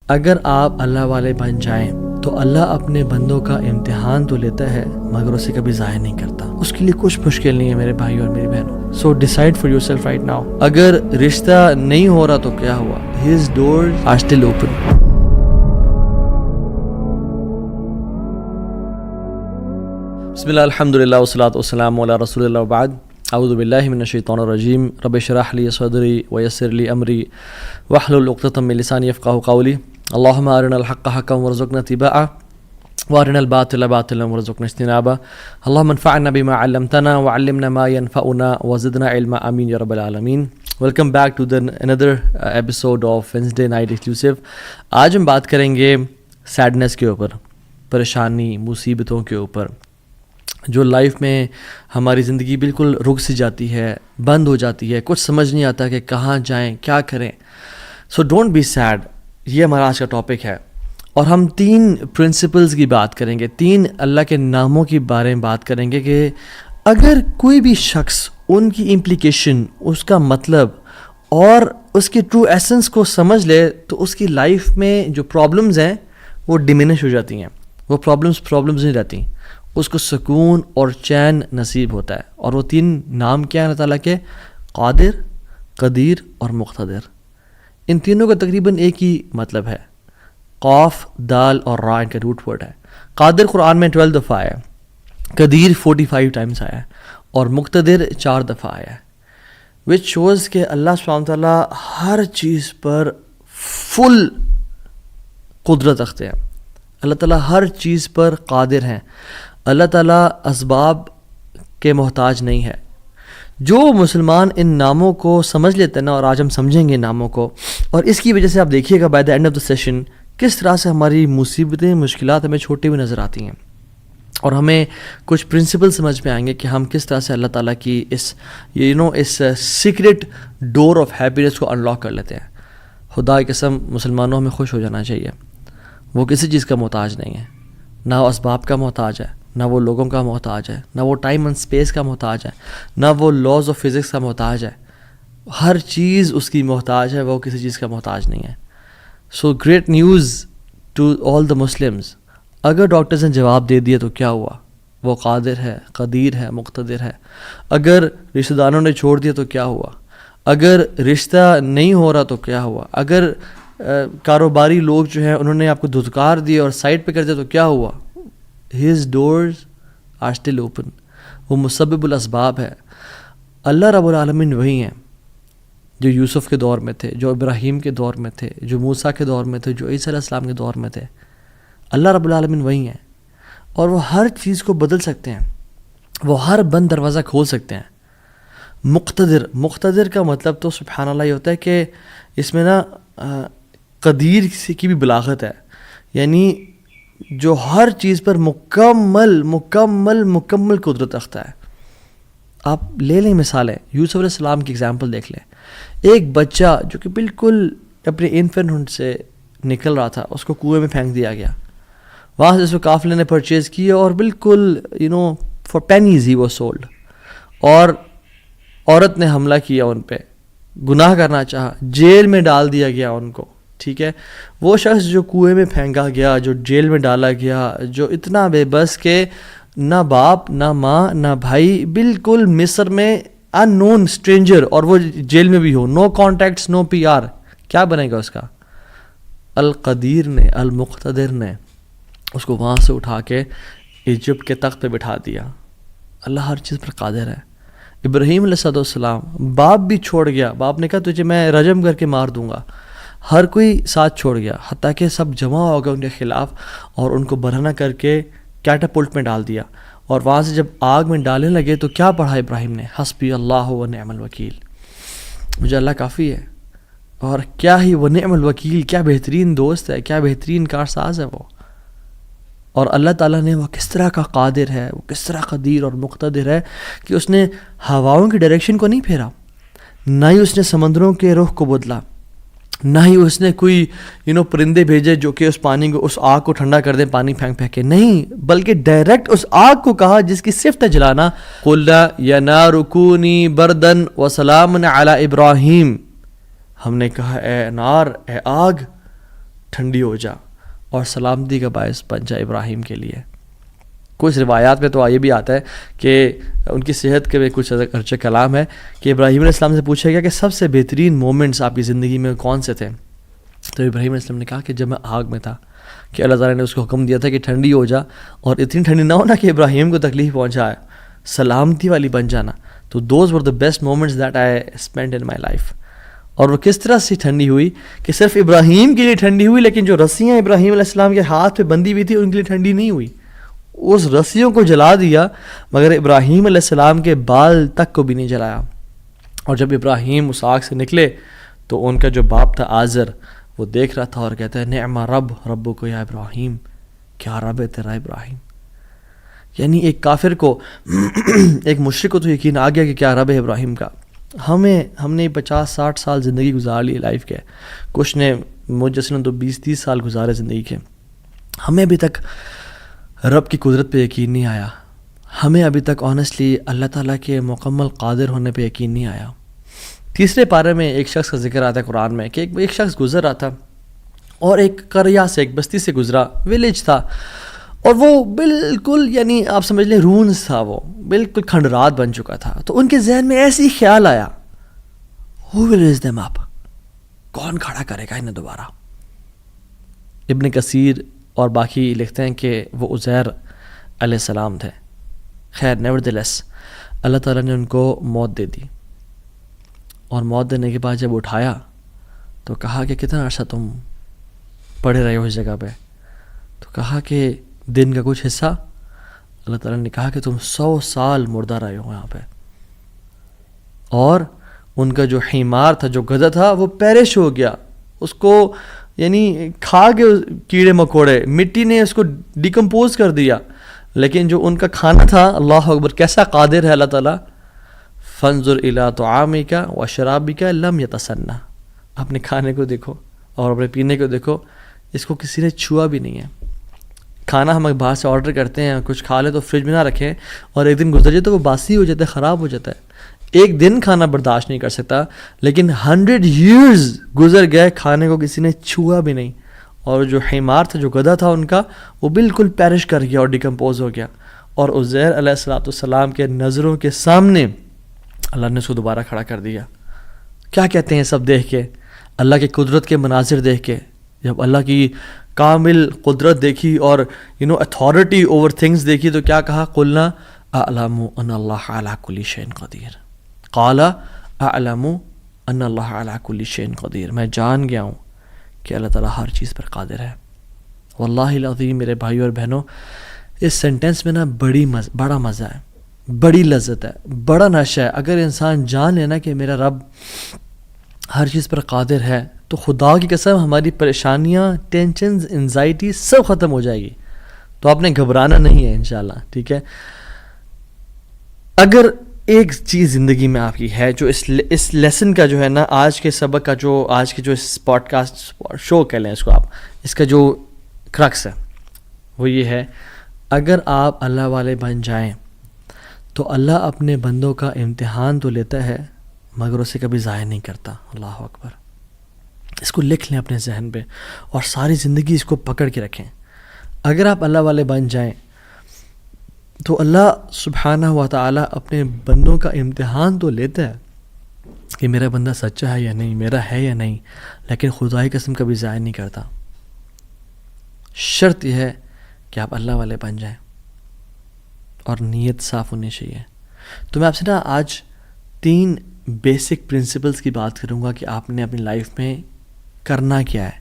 اگر آپ اللہ والے بن جائیں تو اللہ اپنے بندوں کا امتحان تو لیتا ہے مگر اسے کبھی ضائع نہیں کرتا. اس کے لیے کچھ مشکل نہیں ہے میرے بھائی اور میری بہنوں. So decide for yourself right now. اگر رشتہ نہیں ہو رہا تو کیا ہوا؟ His doors are still open. بسم اللہ الحمد للہ والصلاۃ والسلام علی رسول اللہ وبعد. اعوذ باللہ من الشیطان الرجیم. رب اشرح لی صدری ویسر لی امری واحلل عقدۃ من لسانی یفقہوا قولی. اللہم ارنا الحق حقا وارزقنا اتباعہ وارنا الباطل باطلا وارزقنا اجتنابہ. اللہم انفعنا بما علمتنا وعلمنا ما ينفعنا وزدنا علما آمین یا رب العالمین. Welcome back to another episode of Wednesday Night Exclusive. آج ہم بات کریں گے سیڈنس کے اوپر، پریشانی، مصیبتوں کے اوپر، جو لائف میں ہماری زندگی بالکل رک سی جاتی ہے، بند ہو جاتی ہے، کچھ سمجھ نہیں آتا کہ کہاں جائیں، کیا کریں. سو ڈونٹ بی سیڈ، یہ ہمارا آج کا ٹاپک ہے. اور ہم 3 پرنسپلز کی بات کریں گے، 3 اللہ کے ناموں کے بارے میں بات کریں گے کہ اگر کوئی بھی شخص ان کی امپلیکیشن، اس کا مطلب اور اس کی ٹرو ایسنس کو سمجھ لے تو اس کی لائف میں جو پرابلمز ہیں وہ ڈیمینش ہو جاتی ہیں. وہ پرابلمز نہیں رہتی، اس کو سکون اور چین نصیب ہوتا ہے. اور وہ 3 نام کیا ہیں اللہ تعالیٰ کے؟ قادر، قدیر اور مقتدر. ان تینوں کا تقریباً ایک ہی مطلب ہے. قاف، دال اور را ان کا روٹ ورڈ ہے. قادر قرآن میں 12 دفعہ آیا ہے، قدیر 45 ٹائمز آیا ہے اور مقتدر 4 دفعہ آیا ہے. وچ شوز کہ اللہ سبحانہ تعالیٰ ہر چیز پر فل قدرت رکھتے ہیں. اللہ تعالیٰ ہر چیز پر قادر ہیں. اللہ تعالیٰ اسباب کے محتاج نہیں ہے. جو مسلمان ان ناموں کو سمجھ لیتے ہیں نا، اور آج ہم سمجھیں گے ناموں کو، اور اس کی وجہ سے آپ دیکھیے گا by the end of the session کس طرح سے ہماری مصیبتیں، مشکلات ہمیں چھوٹی ہوئی نظر آتی ہیں، اور ہمیں کچھ پرنسپل سمجھ میں آئیں گے کہ ہم کس طرح سے اللہ تعالیٰ کی اس سیکرٹ ڈور آف ہیپینس کو انلاک کر لیتے ہیں. خدا کی قسم مسلمانوں ہمیں خوش ہو جانا چاہیے. وہ کسی چیز کا محتاج نہیں ہے، نہ وہ اسباب کا محتاج ہے، نہ وہ لوگوں کا محتاج ہے، نہ وہ ٹائم اینڈ اسپیس کا محتاج ہے، نہ وہ لاز آف فزکس کا محتاج ہے. ہر چیز اس کی محتاج ہے، وہ کسی چیز کا محتاج نہیں ہے. So great news to all the Muslims. اگر ڈاکٹرز نے جواب دے دیا تو کیا ہوا؟ وہ قادر ہے، قدیر ہے، مقتدر ہے. اگر رشتہ داروں نے چھوڑ دیا تو کیا ہوا؟ اگر رشتہ نہیں ہو رہا تو کیا ہوا؟ اگر کاروباری لوگ جو ہیں انہوں نے آپ کو دھتکار دیا اور سائڈ پہ کر دیا تو کیا ہوا؟ His doors are still open. وہ مسبب الاسباب ہے. اللہ رب العالمین وہی ہیں جو یوسف کے دور میں تھے، جو ابراہیم کے دور میں تھے، جو موسیٰ کے دور میں تھے، جو عیسیٰ علیہ السلام کے دور میں تھے. اللہ رب العالمین وہی ہیں، اور وہ ہر چیز کو بدل سکتے ہیں. وہ ہر بند دروازہ کھول سکتے ہیں. مقتدر کا مطلب تو سبحان اللہ یہ ہوتا ہے کہ اس میں نا قدیر کی بھی بلاغت ہے، یعنی جو ہر چیز پر مکمل قدرت رکھتا ہے. آپ لے لیں مثالیں، یوسف علیہ السلام کی اگزامپل دیکھ لیں. ایک بچہ جو کہ بالکل اپنے انفینٹ سے نکل رہا تھا، اس کو کنویں میں پھینک دیا گیا. وہاں سے اس کو قافلے نے پرچیز کیا اور بالکل for pennies he was sold. اور عورت نے حملہ کیا ان پہ، گناہ کرنا چاہا، جیل میں ڈال دیا گیا ان کو. ٹھیک ہے، وہ شخص جو کنویں میں پھینکا گیا، جو جیل میں ڈالا گیا، جو اتنا بے بس کہ نہ باپ نہ ماں نہ بھائی، بالکل مصر میں ان نون اسٹرینجر، اور وہ جیل میں بھی ہو، نو کانٹیکٹس، نو پی آر، کیا بنے گا اس کا؟ القدیر نے، المقتدر نے اس کو وہاں سے اٹھا کے ایجپٹ کے تخت پہ بٹھا دیا. اللہ ہر چیز پر قادر ہے. ابراہیم علیہ السلام، باپ بھی چھوڑ گیا، باپ نے کہا تجھے میں رجم کر کے مار دوں گا. ہر کوئی ساتھ چھوڑ گیا، حتیٰ کہ سب جمع ہو گئے ان کے خلاف، اور ان کو برہنہ کر کے کیٹاپلٹ میں ڈال دیا. اور وہاں سے جب آگ میں ڈالنے لگے تو کیا پڑھا ابراہیم نے؟ حسبی اللہ و نعم الوکیل. مجھے اللہ کافی ہے. اور کیا ہی وہ نعم الوکیل، کیا بہترین دوست ہے، کیا بہترین کارساز ہے وہ. اور اللہ تعالیٰ نے وہ کس طرح کا قادر ہے، وہ کس طرح قدیر اور مقتدر ہے کہ اس نے ہواؤں کی ڈائریکشن کو نہیں پھیرا، نہ ہی اس نے سمندروں کے رخ کو بدلا، نہ ہی اس نے کوئی پرندے بھیجے جو کہ اس پانی کو، اس آگ کو ٹھنڈا کر دیں پانی پھینک پھینک کے. نہیں، بلکہ ڈائریکٹ اس آگ کو کہا جس کی صفت ہے جلانا، قُلْنَا يَا نَارُ كُونِي بَرْدًا وَسَلَامًا عَلَىٰ إِبْرَاهِيمَ. ہم نے کہا اے نار، اے آگ، ٹھنڈی ہو جا اور سلامتی کا باعث بن جا ابراہیم کے لیے. کچھ روایات میں تو یہ بھی آتا ہے کہ ان کی صحت کے بھی کچھ ارچہ کلام ہے کہ ابراہیم علیہ السلام سے پوچھا گیا کہ سب سے بہترین مومنٹس آپ کی زندگی میں کون سے تھے؟ تو ابراہیم علیہ السلام نے کہا کہ جب میں آگ میں تھا کہ اللہ تعالیٰ نے اس کو حکم دیا تھا کہ ٹھنڈی ہو جا، اور اتنی ٹھنڈی نہ ہونا کہ ابراہیم کو تکلیف پہنچائے، سلامتی والی بن جانا. تو those were the best moments that I spend in my life. اور وہ کس طرح سے ٹھنڈی ہوئی کہ صرف ابراہیم کے لیے ٹھنڈی ہوئی، لیکن جو رسیاں ابراہیم علیہ السلام کے ہاتھ پہ بندھی ہوئی تھی ان کے لیے ٹھنڈی نہیں ہوئی. اس رسیوں کو جلا دیا مگر ابراہیم علیہ السلام کے بال تک کو بھی نہیں جلایا. اور جب ابراہیم اس آگ سے نکلے تو ان کا جو باپ تھا آزر وہ دیکھ رہا تھا اور کہتا ہے نعم رب ربو کو یا ابراہیم، کیا رب ہے تیرا ابراہیم. یعنی ایک کافر کو ایک مشرک کو تو یقین آ گیا کہ کیا رب ہے ابراہیم کا. ہم نے 50-60 سال زندگی گزار لی لائف کے، کچھ نے مجھ جیسے نے تو 20-30 سال گزارے زندگی کے. ہمیں ابھی تک رب کی قدرت پہ یقین نہیں آیا. ہمیں ابھی تک آنیسٹلی اللہ تعالیٰ کے مکمل قادر ہونے پہ یقین نہیں آیا. تیسرے پارے میں ایک شخص کا ذکر آتا ہے قرآن میں کہ ایک شخص گزر رہا تھا اور ایک قریہ سے، ایک بستی سے گزرا، ویلیج تھا، اور وہ بالکل یعنی آپ سمجھ لیں رونز تھا، وہ بالکل کھنڈرات بن چکا تھا. تو ان کے ذہن میں ایسے ہی خیال آیا who will raise them up، کون کھڑا کرے گا انہیں دوبارہ. ابن کثیر اور باقی لکھتے ہیں کہ وہ عزیر علیہ السلام تھے. خیر نیورتھلیس اللہ تعالیٰ نے ان کو موت دے دی، اور موت دینے کے بعد جب اٹھایا تو کہا کہ کتنا عرصہ تم پڑے رہے ہو اس جگہ پہ؟ تو کہا کہ دن کا کچھ حصہ. اللہ تعالیٰ نے کہا کہ تم 100 سال مردہ رہے ہو یہاں پہ. اور ان کا جو حمار تھا، جو گدھا تھا، وہ پیرش ہو گیا. اس کو یعنی کھا کے کیڑے مکوڑے، مٹی نے اس کو ڈیکمپوز کر دیا. لیکن جو ان کا کھانا تھا، اللہ اکبر کیسا قادر ہے اللہ تعالیٰ. فانظر الی طعامک وشرابک لم یتسنہ، اپنے کھانے کو دیکھو اور اپنے پینے کو دیکھو، اس کو کسی نے چھوا بھی نہیں ہے. کھانا ہم باہر سے آرڈر کرتے ہیں، کچھ کھا لیں تو فریج میں نہ رکھیں، اور ایک دن گزر جائے تو وہ باسی ہو جاتا ہے، خراب ہو جاتا ہے. ایک دن کھانا برداشت نہیں کر سکتا، لیکن 100 years گزر گئے، کھانے کو کسی نے چھوا بھی نہیں. اور جو حمار تھا، جو گدھا تھا ان کا، وہ بالکل پیرش کر گیا اور ڈیکمپوز ہو گیا. اور عزیر علیہ السلام کے نظروں کے سامنے اللہ نے اس کو دوبارہ کھڑا کر دیا. کیا کہتے ہیں سب دیکھ کے، اللہ کی قدرت کے مناظر دیکھ کے، جب اللہ کی کامل قدرت دیکھی اور اتھارٹی اوور تھنگس دیکھی تو کیا کہا؟ قلنا اعلم ان اللہ علی کل شیء قدیر. قال اعلم ان اللہ علی کل شیء قدیر، میں جان گیا ہوں کہ اللہ تعالیٰ ہر چیز پر قادر ہے. واللہ العظیم میرے بھائیو اور بہنوں، اس سینٹنس میں نا بڑا مزہ ہے، بڑی لذت ہے، بڑا نشہ ہے. اگر انسان جان لینا کہ میرا رب ہر چیز پر قادر ہے تو خدا کی قسم ہماری پریشانیاں، ٹینشنز، انزائٹی سب ختم ہو جائے گی. تو آپ نے گھبرانا نہیں ہے انشاءاللہ، ٹھیک ہے. اگر ایک چیز زندگی میں آپ کی ہے جو اس لیسن کا جو ہے نا، آج کے سبق کا جو آج کے جو اس پوڈ کاسٹ شو کہہ لیں اس کو آپ، اس کا جو کرکس ہے وہ یہ ہے، اگر آپ اللہ والے بن جائیں تو اللہ اپنے بندوں کا امتحان تو لیتا ہے مگر اسے کبھی ضائع نہیں کرتا. اللہ اکبر. اس کو لکھ لیں اپنے ذہن پہ اور ساری زندگی اس کو پکڑ کے رکھیں. اگر آپ اللہ والے بن جائیں تو اللہ سبحانہ و تعالیٰ اپنے بندوں کا امتحان تو لیتا ہے کہ میرا بندہ سچا ہے یا نہیں، میرا ہے یا نہیں، لیکن خدائی قسم کبھی ضائع نہیں کرتا. شرط یہ ہے کہ آپ اللہ والے بن جائیں اور نیت صاف ہونی چاہیے. تو میں آپ سے نا آج 3 بیسک پرنسپلز کی بات کروں گا کہ آپ نے اپنی لائف میں کرنا کیا ہے.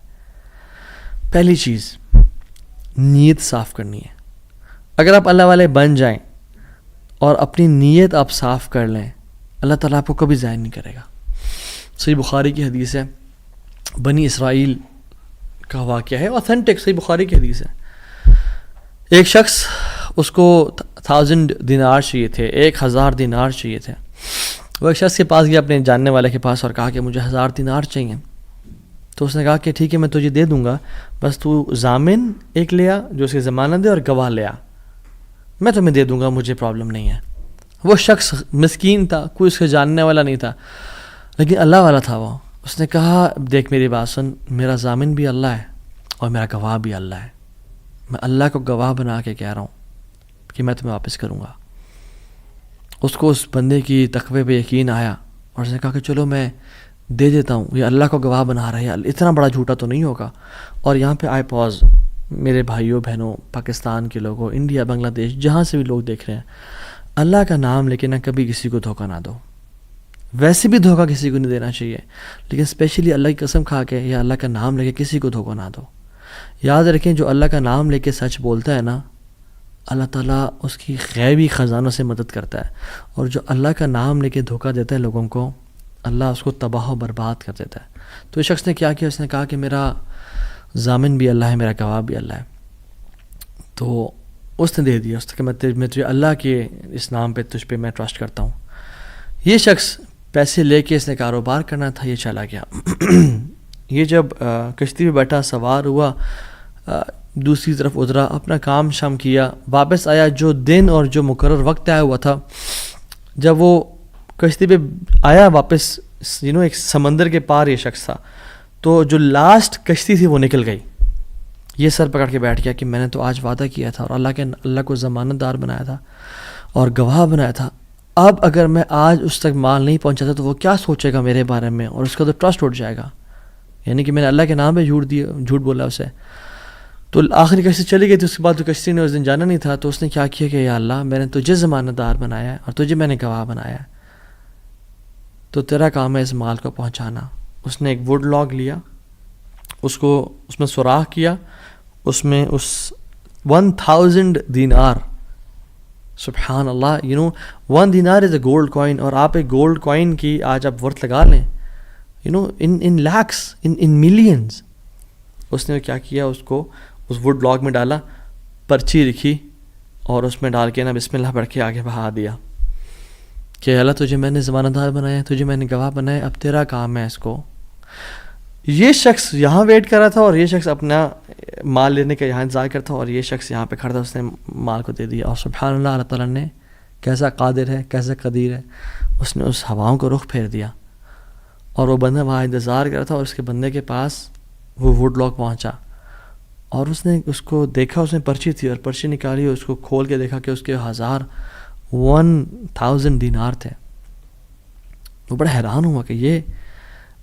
پہلی چیز، نیت صاف کرنی ہے. اگر آپ اللہ والے بن جائیں اور اپنی نیت آپ صاف کر لیں، اللہ تعالیٰ آپ کو کبھی ضائع نہیں کرے گا. صحیح بخاری کی حدیث ہے، بنی اسرائیل کا واقعہ ہے، اوتھینٹک صحیح بخاری کی حدیث ہے. ایک شخص، اس کو 1000 دینار چاہیے تھے، 1000 دینار چاہیے تھے. وہ ایک شخص کے پاس گیا، اپنے جاننے والے کے پاس، اور کہا کہ مجھے 1000 دینار چاہیے. تو اس نے کہا کہ ٹھیک ہے میں تجھے دے دوں گا، بس تو ضامن ایک لے آ جو اس کی ضمانت دے، اور گواہ لے آ، میں تمہیں دے دوں گا، مجھے پرابلم نہیں ہے. وہ شخص مسکین تھا، کوئی اس کے جاننے والا نہیں تھا، لیکن اللہ والا تھا وہ. اس نے کہا دیکھ میری بات سن، میرا ضامن بھی اللہ ہے اور میرا گواہ بھی اللہ ہے. میں اللہ کو گواہ بنا کے کہہ رہا ہوں کہ میں تمہیں واپس کروں گا. اس کو اس بندے کی تقوی پہ یقین آیا اور اس نے کہا کہ چلو میں دے دیتا ہوں, یہ اللہ کو گواہ بنا رہا ہے, اتنا بڑا جھوٹا تو نہیں ہوگا. اور یہاں پہ آئی پاز, میرے بھائیوں بہنوں, پاکستان کے لوگوں, انڈیا, بنگلہ دیش, جہاں سے بھی لوگ دیکھ رہے ہیں, اللہ کا نام لے کے نہ کبھی کسی کو دھوکہ نہ دو. ویسے بھی دھوکہ کسی کو نہیں دینا چاہیے, لیکن اسپیشلی اللہ کی قسم کھا کے یا اللہ کا نام لے کے کسی کو دھوکہ نہ دو. یاد رکھیں جو اللہ کا نام لے کے سچ بولتا ہے نا, اللہ تعالیٰ اس کی غیبی خزانوں سے مدد کرتا ہے, اور جو اللہ کا نام لے کے دھوکہ دیتا ہے لوگوں کو, اللہ اس کو تباہ و برباد کر دیتا ہے. تو اس شخص نے کیا کیا, اس نے کہا کہ میرا ضامن بھی اللہ ہے, میرا گواہ بھی اللہ ہے. تو اس نے دے دیا, اس نے کہ میں تجھے اللہ کے اس نام پہ تجھ پہ میں ٹرسٹ کرتا ہوں. یہ شخص پیسے لے کے اس نے کاروبار کرنا تھا, یہ چلا گیا. یہ جب کشتی پہ بیٹھا, سوار ہوا, دوسری طرف اترا, اپنا کام شام کیا, واپس آیا. جو دن اور جو مقرر وقت آیا ہوا تھا, جب وہ کشتی پہ آیا واپس, ایک سمندر کے پار یہ شخص تھا, تو جو لاسٹ کشتی تھی وہ نکل گئی. یہ سر پکڑ کے بیٹھ گیا کہ میں نے تو آج وعدہ کیا تھا اور اللہ کو ضمانت دار بنایا تھا اور گواہ بنایا تھا. اب اگر میں آج اس تک مال نہیں پہنچاتا تو وہ کیا سوچے گا میرے بارے میں, اور اس کا تو ٹرسٹ اٹھ جائے گا, یعنی کہ میں نے اللہ کے نام پہ جھوٹ بولا اسے. تو آخری کشتی چلی گئی تھی. اس کے بعد تو کشتی نے اس دن جانا نہیں تھا, تو اس نے کیا کیا کہ یا اللہ میں نے تجھے ضمانت دار بنایا ہے اور تجھے میں نے گواہ بنایا ہے, تو تیرا کام ہے اس مال کو پہنچانا. اس نے ایک ووڈ لاگ لیا, اس میں سوراخ کیا, اس میں اس 1000 دینار, سبحان اللہ, 1 دینار از اے گولڈ کوائن, اور آپ ایک گولڈ کوائن کی آج آپ ورتھ لگا لیں, in lakhs, in millions. اس نے کیا کیا, اس کو اس ووڈ لاگ میں ڈالا, پرچی لکھی اور اس میں ڈال کے نا بسم اللہ پڑھ کے آگے بہا دیا کہ اللہ تجھے میں نے ضمانت دار بنایا, تجھے میں نے گواہ بنایا, اب تیرا کام ہے اس کو. یہ شخص یہاں ویٹ کر رہا تھا اور یہ شخص اپنا مال لینے کا یہاں انتظار کرتا, اور یہ شخص یہاں پہ کھڑا تھا, اس نے مال کو دے دیا. اور سبحان اللہ, اللہ تعالیٰ نے کیسا قادر ہے, کیسا قدیر ہے, اس نے اس ہواؤں کو رخ پھیر دیا, اور وہ بندہ وہاں انتظار کر رہا تھا, اور اس کے بندے کے پاس وہ ووڈ لاگ پہنچا, اور اس نے اس کو دیکھا, اس میں پرچی تھی, اور پرچی نکالی, اس کو کھول کے دیکھا کہ اس کے 1000 دینار تھے. وہ بڑا حیران ہوا کہ یہ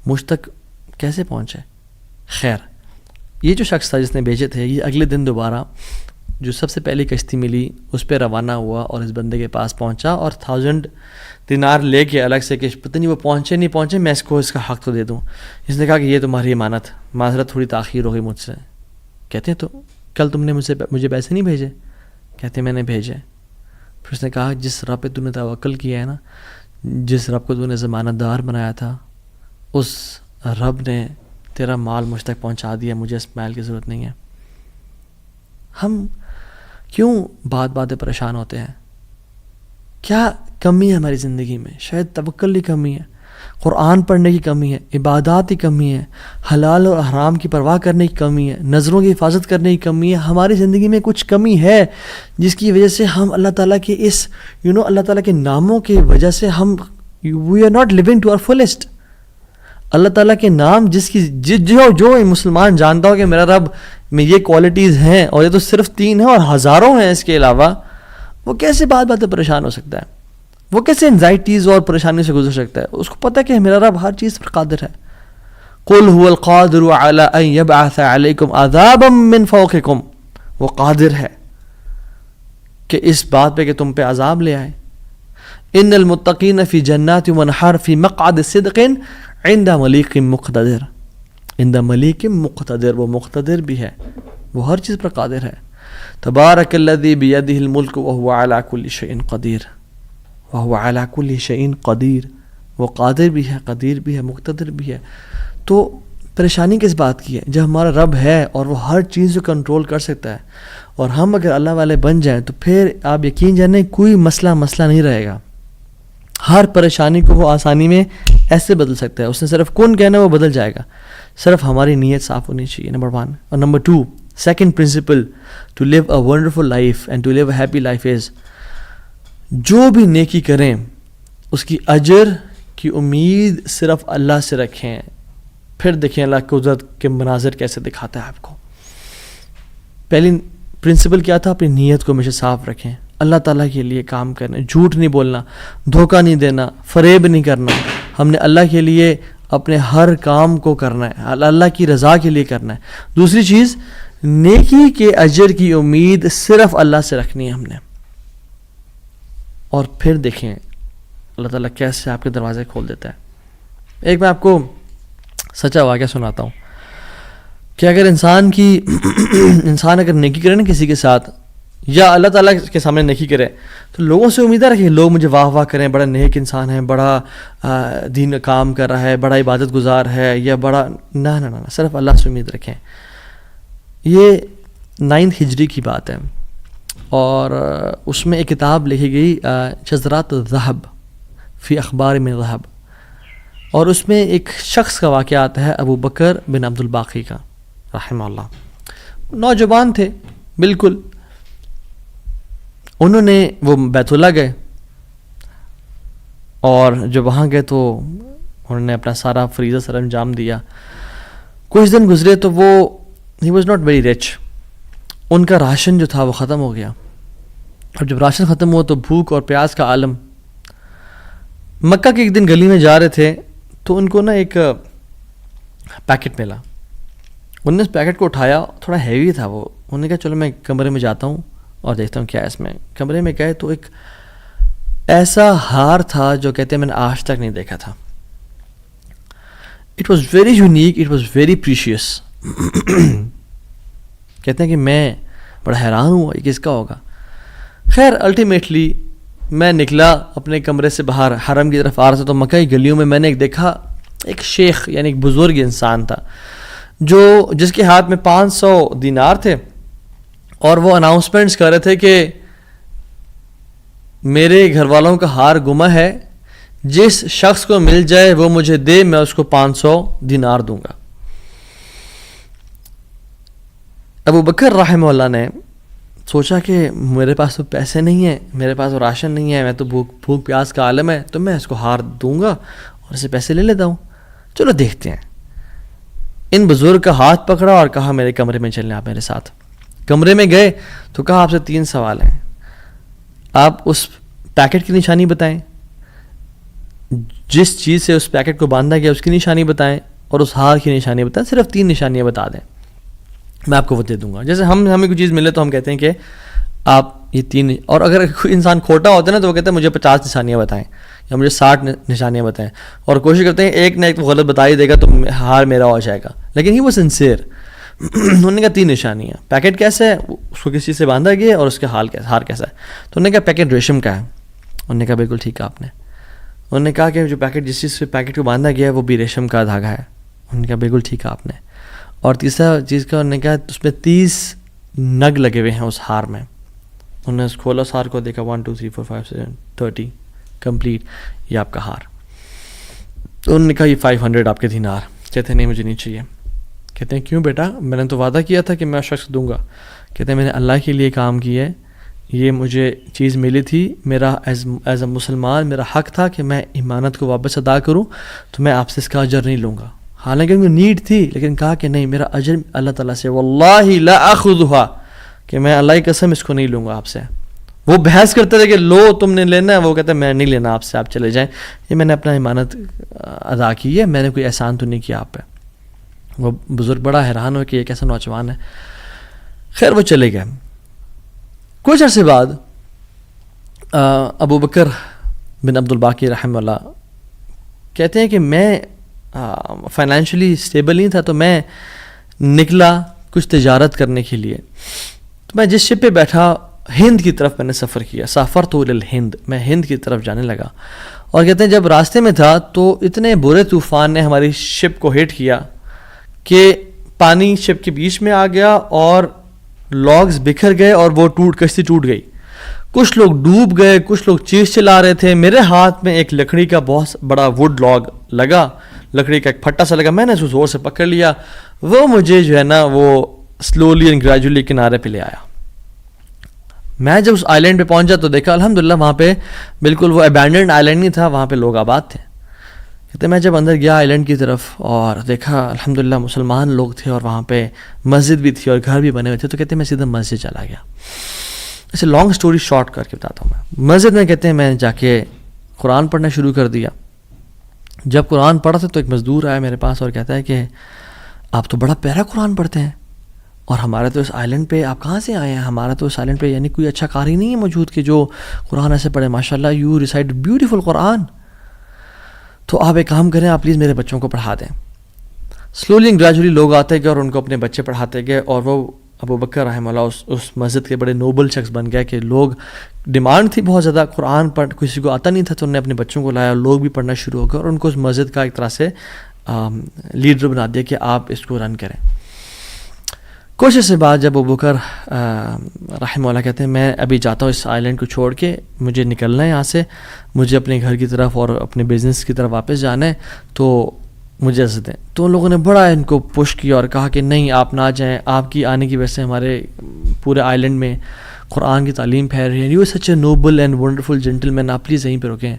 مجھ تک کیسے پہنچے. خیر, یہ جو شخص تھا جس نے بیچے تھے, یہ اگلے دن دوبارہ جو سب سے پہلی کشتی ملی اس پہ روانہ ہوا اور اس بندے کے پاس پہنچا, اور 1000 دینار لے کے الگ سے کہ پتہ نہیں وہ پہنچے نہیں پہنچے, میں اس کو اس کا حق تو دے دوں. اس نے کہا کہ یہ تمہاری امانت, معذرت تھوڑی تاخیر ہو گئی مجھ سے. کہتے ہیں تو کل تم نے مجھے پیسے نہیں بھیجے؟ کہتے میں نے بھیجے. پھر اس نے کہا جس رب پہ تو نے توکل کیا ہے نا, جس رب کو تو نے ضمانت دار بنایا تھا, اس رب نے تیرا مال مجھ تک پہنچا دیا, مجھے اس مال کی ضرورت نہیں ہے. ہم کیوں بات پریشان ہوتے ہیں؟ کیا کمی ہے ہماری زندگی میں؟ شاید توکل کی کمی ہے, قرآن پڑھنے کی کمی ہے, عبادات کی کمی ہے, حلال اور حرام کی پرواہ کرنے کی کمی ہے, نظروں کی حفاظت کرنے کی کمی ہے. ہماری زندگی میں کچھ کمی ہے جس کی وجہ سے ہم اللہ تعالیٰ کے اس اللہ تعالیٰ کے ناموں کی وجہ سے ہم we are not living to our fullest. اللہ تعالیٰ کے نام جس کی جو مسلمان جانتا ہو کہ میرا رب میں یہ کوالٹیز ہیں, اور یہ تو صرف 3 ہیں اور ہزاروں ہیں اس کے علاوہ, وہ کیسے بات پریشان ہو سکتا ہے؟ وہ کیسے انزائٹیز اور پریشانی سے گزر سکتا ہے؟ اس کو پتہ ہے کہ میرا رب ہر چیز پر قادر ہے. قُلْ هُوَ الْقَادِرُ عَلَىٰ أَن يَبْعَثَ عَلَيْكُمْ عَذَابًا مِّن فَوْقِكُمْ. وہ قادر ہے کہ اس بات پہ کہ تم پہ عذاب لے آئے. إِنَّ الْمُتَّقِينَ فِي جَنَّاتٍ وَنَهَرٍ فِي مَقْعَدِ صِدْقٍ عِندَ مَلِيكٍ مُقْتَدِرٍ. عند ملیک مقتدر, وہ مقتدر بھی ہے, وہ ہر چیز پر قادر ہے. تبارک الذی بیدہ الملک وہو علی کل شیء قدیر, وہو علی کل شیء قدیر. وہ قادر بھی ہے, قدیر بھی ہے, مقتدر بھی ہے. تو پریشانی کس بات کی ہے؟ جب ہمارا رب ہے اور وہ ہر چیز کو کنٹرول کر سکتا ہے, اور ہم اگر اللہ والے بن جائیں تو پھر آپ یقین جانیں کوئی مسئلہ نہیں رہے گا. ہر پریشانی کو وہ آسانی میں ایسے بدل سکتا ہے. اس نے صرف کن کہنا وہ بدل جائے گا, صرف ہماری نیت صاف ہونی چاہیے, نمبر 1. اور number 2, second principle to live a wonderful life and to live a happy life is, جو بھی نیکی کریں اس کی اجر کی امید صرف اللہ سے رکھیں. پھر دیکھیں اللہ قدرت کے مناظر کیسے دکھاتا ہے آپ کو. پہلی پرنسپل کیا تھا؟ اپنی نیت کو ہمیشہ صاف رکھیں، اللہ تعالیٰ کے لیے کام کرنا، جھوٹ نہیں بولنا، دھوکہ نہیں دینا، فریب نہیں کرنا. ہم نے اللہ کے لیے اپنے ہر کام کو کرنا ہے، اللہ کی رضا کے لیے کرنا ہے. دوسری چیز، نیکی کے اجر کی امید صرف اللہ سے رکھنی ہے ہم نے. اور پھر دیکھیں اللہ تعالیٰ کیسے آپ کے دروازے کھول دیتا ہے. ایک میں آپ کو سچا واقعہ سناتا ہوں کہ اگر انسان اگر نیکی کرے نا کسی کے ساتھ، یا اللہ تعالیٰ کے سامنے نیکی کرے، تو لوگوں سے امید رکھے لوگ مجھے واہ واہ کریں، بڑا نیک انسان ہے، بڑا دین کام کر رہا ہے، بڑا عبادت گزار ہے، یا بڑا نہ صرف اللہ سے امید رکھیں. یہ 9 ہجری کی بات ہے، اور اس میں ایک کتاب لکھی گئی شذرات الذہب فی اخبار من ذہب، اور اس میں ایک شخص کا واقعہ آتا ہے، ابو بکر بن عبد الباقی کا رحمہ اللہ. نوجوان تھے بالکل. انہوں نے وہ بیت اللہ گئے، اور جب وہاں گئے تو انہوں نے اپنا سارا فریضہ سر انجام دیا. کچھ دن گزرے تو وہ he was not very rich. ان کا راشن جو تھا وہ ختم ہو گیا. اور جب راشن ختم ہوا تو بھوک اور پیاس کا عالم. مکہ کے ایک دن گلی میں جا رہے تھے تو ان کو نا ایک پیکٹ ملا. انہوں نے اس پیکٹ کو اٹھایا، تھوڑا ہیوی تھا وہ. انہوں نے کہا چلو میں کمرے میں جاتا ہوں اور دیکھتا ہوں کیا ہے اس میں. کمرے میں گئے تو ایک ایسا ہار تھا جو کہتے ہیں میں نے آج تک نہیں دیکھا تھا. It was very unique, it was very precious. کہتے ہیں کہ میں بڑا حیران ہوا یہ کس کا ہوگا. خیر الٹیمیٹلی میں نکلا اپنے کمرے سے باہر، حرم کی طرف آ رہا تھا، تو مکہ کی گلیوں میں نے ایک دیکھا ایک شیخ یعنی ایک بزرگ انسان تھا جس کے ہاتھ میں 500 دینار تھے، اور وہ اناؤنسمنٹس کر رہے تھے کہ میرے گھر والوں کا ہار گما ہے، جس شخص کو مل جائے وہ مجھے دے، میں اس کو 500 دینار دوں گا. ابو بکر رحمہ اللہ نے سوچا کہ میرے پاس تو پیسے نہیں ہیں، میرے پاس تو راشن نہیں ہے، میں تو بھوک پیاس کا عالم ہے، تو میں اس کو ہار دوں گا اور اسے پیسے لے لیتا ہوں. چلو دیکھتے ہیں. ان بزرگ کا ہاتھ پکڑا اور کہا میرے کمرے میں چلیں آپ میرے ساتھ. کمرے میں گئے تو کہا آپ سے 3 سوال ہیں. آپ اس پیکٹ کی نشانی بتائیں، جس چیز سے اس پیکٹ کو باندھا گیا اس کی نشانی بتائیں، اور اس ہار کی نشانی بتائیں. صرف 3 نشانیاں بتا دیں، میں آپ کو وہ دے دوں گا. جیسے ہمیں کوئی چیز ملے تو ہم کہتے ہیں کہ آپ یہ 3، اور اگر کوئی انسان کھوٹا ہوتا ہے نا تو وہ کہتے ہیں مجھے 50 نشانیاں بتائیں یا مجھے 60 نشانیاں بتائیں، اور کوشش کرتے ہیں ایک نہ ایک تو غلط بتا ہی دے گا تو ہار میرا ہو جائے گا. لیکن ہی وہ سنسیئر. انہوں نے کہا 3 نشانیاں. پیکٹ کیسا ہے، اس کو کس چیز سے باندھا گیا، اور اس کا ہار کیسا ہے. تو انہوں نے کہا پیکٹ ریشم کا ہے. انہوں نے کہا بالکل ٹھیک ہے آپ نے. انہوں نے کہا کہ جو پیکٹ جس چیز سے پیکٹ کو باندھا گیا ہے وہ بھی ریشم کا دھاگا ہے. انہوں نے کہا بالکل ٹھیک ہے آپ نے. اور تیسرا چیز کا انہوں نے کہا اس میں 30 نگ لگے ہوئے ہیں اس ہار میں. انہوں نے کھولا اس ہار کو، دیکھا 1 2 3 4 5 6 30 کمپلیٹ، یہ آپ کا ہار. تو انہوں نے کہا یہ 500 آپ کے دینار. کہتے ہیں نہیں مجھے نہیں چاہیے. کہتے ہیں کیوں بیٹا، میں نے تو وعدہ کیا تھا کہ میں شخص دوں گا. کہتے ہیں میں نے اللہ کے لیے کام کیا ہے، یہ مجھے چیز ملی تھی، میرا ایز اے مسلمان میرا حق تھا کہ میں امانت کو واپس ادا کروں، تو میں آپ سے اس کا اجر نہیں لوں گا. حالانکہ مجھے نیڈ تھی، لیکن کہا کہ نہیں میرا اجر اللہ تعالیٰ سے، واللہ لا اخذھا، کہ میں اللہ کی قسم اس کو نہیں لوں گا آپ سے. وہ بحث کرتے تھے کہ لو تم نے لینا ہے، وہ کہتے ہیں میں نہیں لینا آپ سے، آپ چلے جائیں، یہ میں نے اپنا امانت ادا کی ہے، میں نے کوئی احسان تو نہیں کیا آپ پہ. وہ بزرگ بڑا حیران ہو کہ یہ کیسا نوجوان ہے. خیر وہ چلے گئے. کچھ عرصے بعد ابو بکر بن عبد الباقی رحمہ اللہ کہتے ہیں کہ میں فائنینشلی اسٹیبل نہیں تھا، تو میں نکلا کچھ تجارت کرنے کے لیے. تو میں جس شپ پہ بیٹھا ہند کی طرف میں نے سفر کیا. سافرت الی الہند، میں ہند کی طرف جانے لگا. اور کہتے ہیں جب راستے میں تھا تو اتنے برے طوفان نے ہماری شپ کو ہٹ کیا کہ پانی شپ کے بیچ میں آ گیا اور لاگز بکھر گئے اور وہ کشتی ٹوٹ گئی. کچھ لوگ ڈوب گئے، کچھ لوگ چیخ چلا رہے تھے. میرے ہاتھ میں ایک لکڑی کا بہت بڑا ووڈ لاگ لگا، لکڑی کا ایک پھٹا سا لگا. میں نے اس کو زور سے پکڑ لیا. وہ مجھے جو ہے نا وہ سلولی اینڈ گریجولی کنارے پہ لے آیا. میں جب اس آئی لینڈ پہ پہنچا تو دیکھا الحمدللہ وہاں پہ بالکل وہ ابینڈنڈ آئی لینڈ نہیں تھا، وہاں پہ لوگ آباد تھے. کہتے ہیں میں جب اندر گیا آئی لینڈ کی طرف اور دیکھا الحمدللہ مسلمان لوگ تھے اور وہاں پہ مسجد بھی تھی اور گھر بھی بنے ہوئے تھے، تو کہتے ہیں میں سیدھا مسجد چلا گیا. اسے لانگ سٹوری شارٹ کر کے بتاتا ہوں. میں مسجد میں کہتے ہیں میں جا کے قرآن پڑھنا شروع کر دیا. جب قرآن پڑھا تھا تو ایک مزدور آیا میرے پاس اور کہتا ہے کہ آپ تو بڑا پیارا قرآن پڑھتے ہیں، اور ہمارے تو اس آئی لینڈ پہ آپ کہاں سے آئے ہیں؟ ہمارا تو اس آئی لینڈ پہ یعنی کوئی اچھا قاری نہیں ہے موجود کہ جو قرآن ایسے پڑھے. ماشاء اللہ یو ریسائٹ بیوٹیفل قرآن. تو آپ ایک کام کریں، آپ پلیز میرے بچوں کو پڑھا دیں. سلولی اینڈ گریجولی لوگ آتے گئے اور ان کو اپنے بچے پڑھاتے گئے، اور وہ ابو بکر رحمہ اللہ اس مسجد کے بڑے نوبل شخص بن گئے کہ لوگ ڈیمانڈ تھی بہت زیادہ، قرآن پڑھ کسی کو آتا نہیں تھا، تو انہوں نے اپنے بچوں کو لایا اور لوگ بھی پڑھنا شروع ہو گئے، اور ان کو اس مسجد کا ایک طرح سے لیڈر بنا دیا کہ آپ اس کو رن کریں. کچھ سے بعد جب ابو بکر رحمہ اللہ کہتے ہیں میں ابھی جاتا ہوں اس آئی لینڈ کو چھوڑ کے، مجھے نکلنا ہے یہاں سے، مجھے اپنے گھر کی طرف اور اپنے بزنس کی طرف واپس جانا ہے، تو مجھے اجازت دیں. تو ان لوگوں نے بڑا ان کو پش کیا اور کہا کہ نہیں آپ نہ جائیں، آپ کی آنے کی وجہ سے ہمارے پورے آئی لینڈ میں قرآن کی تعلیم پھیل رہی ہے، you such a noble and wonderful gentleman, آپ پلیز یہیں پہ رکیں.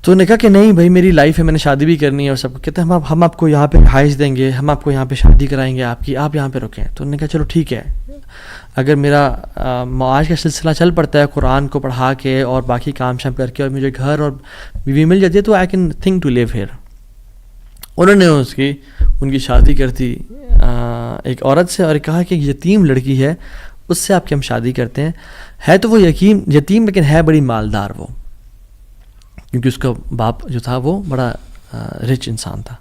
تو انہوں نے کہا کہ نہیں بھائی میری لائف ہے، میں نے شادی بھی کرنی ہے اور سب کو. کہتے ہیں ہم آپ کو یہاں پہ رہائش دیں گے، ہم آپ کو یہاں پہ شادی کرائیں گے آپ کی، آپ یہاں پہ رکیں. تو انہوں نے کہا چلو ٹھیک ہے، اگر میرا معاش کا سلسلہ چل پڑتا ہے قرآن کو پڑھا کے اور باقی کام شام کر کے اور مجھے گھر اور بیوی مل جاتی ہے تو I can think to live here. انہوں نے ان کی شادی کر دی ایک عورت سے اور کہا کہ یتیم لڑکی ہے اس سے آپ کی ہم شادی کرتے ہیں. ہے تو وہ یتیم لیکن ہے بڑی مالدار وہ، کیونکہ اس کا باپ جو تھا وہ بڑا رچ انسان تھا.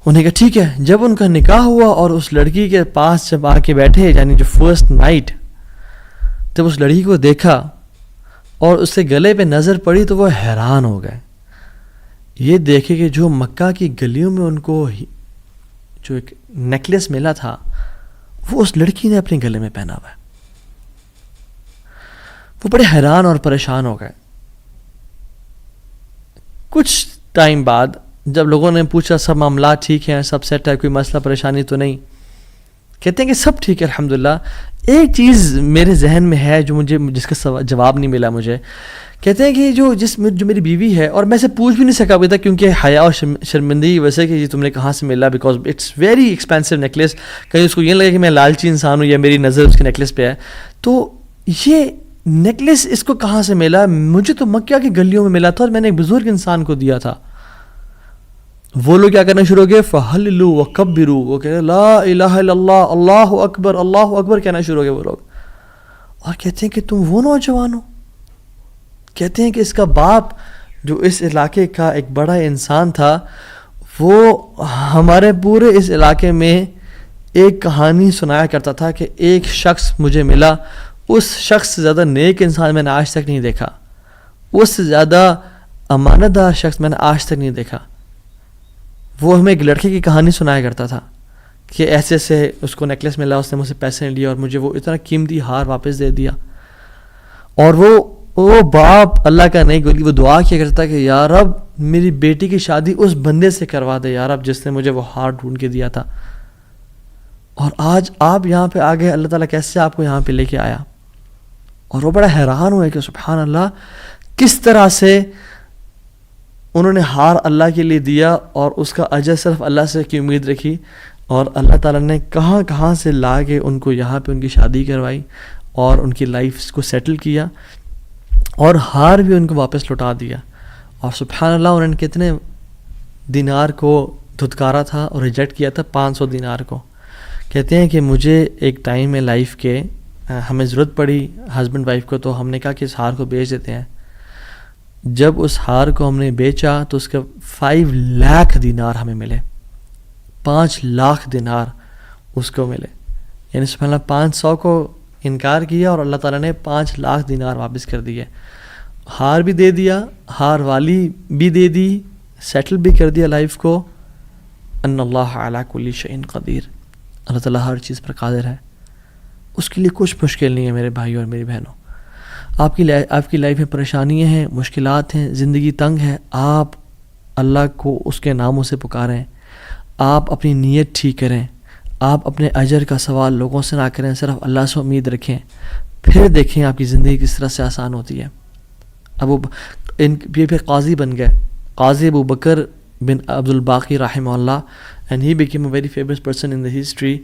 انہیں کہا ٹھیک ہے. جب ان کا نکاح ہوا اور اس لڑکی کے پاس جب آ کے بیٹھے، یعنی جو فرسٹ نائٹ جب اس لڑکی کو دیکھا اور اس کے گلے پہ نظر پڑی تو وہ حیران ہو گئے. یہ دیکھے کہ جو مکہ کی گلیوں میں ان کو جو ایک نیکلیس ملا تھا وہ اس لڑکی نے اپنے گلے میں پہنا ہوا ہے. وہ بڑے حیران اور پریشان ہو گئے. کچھ ٹائم بعد جب لوگوں نے پوچھا سب معاملات ٹھیک ہیں، سب سیٹ ہے، کوئی مسئلہ پریشانی تو نہیں، کہتے ہیں کہ سب ٹھیک ہے الحمدللہ. ایک چیز میرے ذہن میں ہے جو جس کا جواب نہیں ملا مجھے. کہتے ہیں کہ جو میری بیوی ہے، اور میں سے پوچھ بھی نہیں سکا ابھی تک کیونکہ حیا اور شرمندگی ویسے کہ یہ تم نے کہاں سے ملا، because it's very expensive necklace. کہیں اس کو یہ لگے کہ میں لالچی انسان ہوں یا میری نظر اس کے نیکلیس پہ ہے. تو یہ نیکلیس اس کو کہاں سے ملا؟ مجھے تو مکہ کی گلیوں میں ملا تھا اور میں نے ایک بزرگ انسان کو دیا تھا. وہ لوگ کیا کرنا شروع ہو گئے؟ فَحَلِّلُوا وَكَبِّرُوا، وہ کہہ رہے لا الہ الا اللہ، اللہ اکبر اللہ اکبر کہنا شروع ہو گئے وہ لوگ. اور کہتے ہیں کہ تم وہ نوجوان ہو. کہتے ہیں کہ اس کا باپ جو اس علاقے کا ایک بڑا انسان تھا، وہ ہمارے پورے اس علاقے میں ایک کہانی سنایا کرتا تھا کہ ایک شخص مجھے ملا، اس شخص سے زیادہ نیک انسان میں نے آج تک نہیں دیکھا، اس سے زیادہ امانت دار شخص میں نے آج تک نہیں دیکھا. وہ ہمیں ایک لڑکے کی کہانی سنایا کرتا تھا کہ ایسے سے اس کو نیکلیس ملا، اس نے مجھ سے پیسے نہیں لیا اور مجھے وہ اتنا قیمتی ہار واپس دے دیا. اور وہ باپ اللہ کا نہیں گولی، وہ دعا کیا کرتا کہ یا رب میری بیٹی کی شادی اس بندے سے کروا دے یا رب جس نے مجھے وہ ہار ڈھونڈ کے دیا تھا. اور آج آپ یہاں پہ آ گئے، اللہ تعالیٰ کیسے آپ کو یہاں پہ لے کے آیا. اور وہ بڑا حیران ہوئے کہ سبحان اللہ کس طرح سے انہوں نے ہار اللہ کے لیے دیا اور اس کا اجر صرف اللہ سے کی امید رکھی، اور اللہ تعالیٰ نے کہاں سے لا کے ان کو یہاں پہ ان کی شادی کروائی اور ان کی لائف کو سیٹل کیا اور ہار بھی ان کو واپس لوٹا دیا. اور سبحان اللہ انہوں نے کتنے دینار کو دھتکارا تھا اور ریجیکٹ کیا تھا؟ 500 دینار کو. کہتے ہیں کہ مجھے ایک ٹائم میں لائف کے ہمیں ضرورت پڑی ہسبینڈ وائف کو، تو ہم نے کہا کہ اس ہار کو بیچ دیتے ہیں. جب اس ہار کو ہم نے بیچا تو اس کا 5 لاکھ دینار ہمیں ملے. 5 لاکھ دینار اس کو ملے. یعنی سبحان اللہ 500 کو انکار کیا اور اللہ تعالیٰ نے 5 لاکھ دینار واپس کر دیے. ہار بھی دے دیا، ہار والی بھی دے دی، سیٹل بھی کر دیا لائف کو. ان اللہ علی کل شیء قدیر، اللہ تعالیٰ ہر چیز پر قادر ہے، اس کے لیے کچھ مشکل نہیں ہے میرے بھائی اور میری بہنوں. آپ کی لائف میں پریشانیاں ہیں، مشکلات ہیں، زندگی تنگ ہے، آپ اللہ کو اس کے ناموں سے پکاریں، آپ اپنی نیت ٹھیک کریں، آپ اپنے اجر کا سوال لوگوں سے نہ کریں، صرف اللہ سے امید رکھیں، پھر دیکھیں آپ کی زندگی کس طرح سے آسان ہوتی ہے. اب وہ پھر قاضی بن گئے. Qazi Abu Bakr bin Abdul Baqi rahimahullah, and he became a very famous person in the history.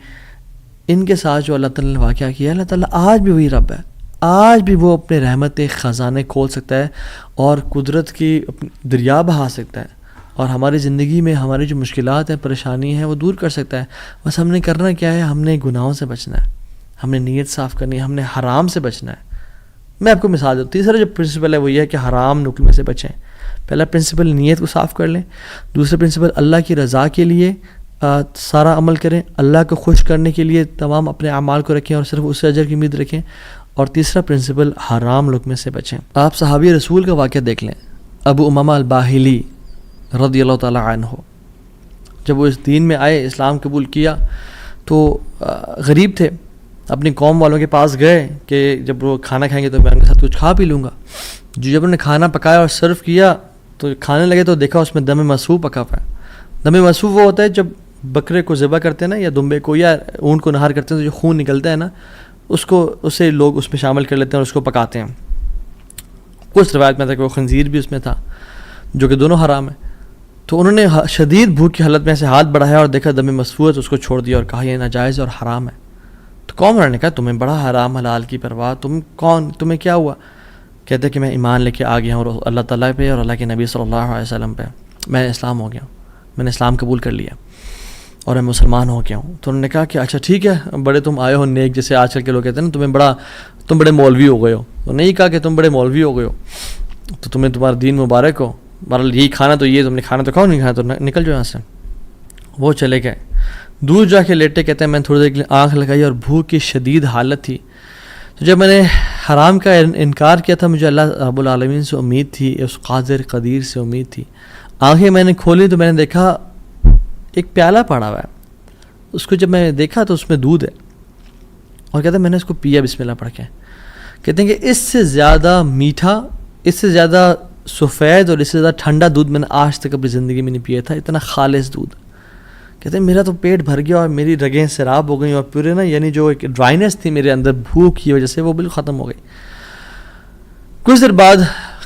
ان کے ساتھ جو اللہ تعالیٰ نے واقعہ کیا، اللہ تعالیٰ آج بھی وہی رب ہے، آج بھی وہ اپنے رحمت خزانے کھول سکتا ہے اور قدرت کی دریا بہا سکتا ہے، اور ہماری زندگی میں ہماری جو مشکلات ہیں، پریشانی ہیں، وہ دور کر سکتا ہے. بس ہم نے کرنا کیا ہے، ہم نے گناہوں سے بچنا ہے، ہم نے نیت صاف کرنی ہے، ہم نے حرام سے بچنا ہے. میں آپ کو مثال دوں. تیسرا جو پرنسپل ہے وہ یہ ہے کہ حرام نکلنے سے بچیں. پہلا پرنسپل نیت کو صاف کر لیں. دوسرا پرنسپل اللہ کی رضا کے لیے سارا عمل کریں، اللہ کو خوش کرنے کے لیے تمام اپنے اعمال کو رکھیں اور صرف اس سے اجر کی امید رکھیں. اور تیسرا پرنسپل حرام لقمے سے بچیں. آپ صحابی رسول کا واقعہ دیکھ لیں. ابو امامہ الباہلی رضی اللہ تعالیٰ عنہ، جب وہ اس دین میں آئے، اسلام قبول کیا، تو غریب تھے. اپنی قوم والوں کے پاس گئے کہ جب وہ کھانا کھائیں گے تو میں ان کے ساتھ کچھ کھا پی لوں گا. جب انہوں نے کھانا پکایا اور سرو کیا تو کھانے لگے تو دیکھا اس میں دم مسفوح پکا ہوا ہے. دم مسفوح وہ ہوتا ہے جب بکرے کو ذبح کرتے ہیں نا، یا دمبے کو یا اونٹ کو نہار کرتے ہیں تو جو خون نکلتا ہے نا، اسے لوگ اس میں شامل کر لیتے ہیں اور اس کو پکاتے ہیں. کچھ روایت میں تھا کہ وہ خنزیر بھی اس میں تھا، جو کہ دونوں حرام ہیں. تو انہوں نے شدید بھوک کی حالت میں ایسے ہاتھ بڑھایا اور دیکھا دم مسفوح ہے تو اس کو چھوڑ دیا اور کہا یہ ناجائز اور حرام ہے. تو قوم والوں نے کہا تمہیں بڑا حرام حلال کی پرواہ، تم کون، تمہیں کیا ہوا؟ کہتے کہ میں ایمان لے کے آ گیا ہوں اللہ تعالیٰ پہ اور اللہ کے نبی صلی اللہ علیہ وسلم پہ. میں اسلام ہو گیا ہوں، میں نے اسلام قبول کر لیا اور میں مسلمان ہو گیا ہوں. تو انہوں نے کہا کہ اچھا ٹھیک ہے، بڑے تم آئے ہو نیک، جیسے آج کل کے لوگ کہتے ہیں نا تم بڑے مولوی ہو گئے ہو. تو نہیں کہا کہ تم بڑے مولوی ہو گئے ہو، تو تمہیں تمہارا دین مبارک ہو، بہرحال یہی کھانا تو یہ تم نے کھانا تو کھاؤ، نہیں کھانا تو نکل جاؤ یہاں سے. وہ چلے گئے. دور جا کے لیٹے، کہتے ہیں میں تھوڑی دیر کے لیے آنکھ لگائی اور بھوک کی شدید حالت تھی. تو جب میں نے حرام کا انکار کیا تھا، مجھے اللہ رب العالمین سے امید تھی، اس قادر قدیر سے امید تھی. آنکھیں میں نے کھولی تو میں نے دیکھا ایک پیالہ پڑا ہوا ہے. اس کو جب میں نے دیکھا تو اس میں دودھ ہے، اور کہتے ہیں میں نے اس کو پیا بسم اللہ پڑھ کے. کہتے ہیں کہ اس سے زیادہ میٹھا، اس سے زیادہ سفید اور اس سے زیادہ ٹھنڈا دودھ میں نے آج تک اپنی زندگی میں نہیں پیا تھا. اتنا خالص دودھ. کہتے ہیں میرا تو پیٹ بھر گیا اور میری رگیں سیراب ہو گئیں اور پورے نا، یعنی جو ایک ڈرائنیس تھی میرے اندر بھوک کی وجہ سے، وہ بالکل ختم ہو گئی. کچھ دیر بعد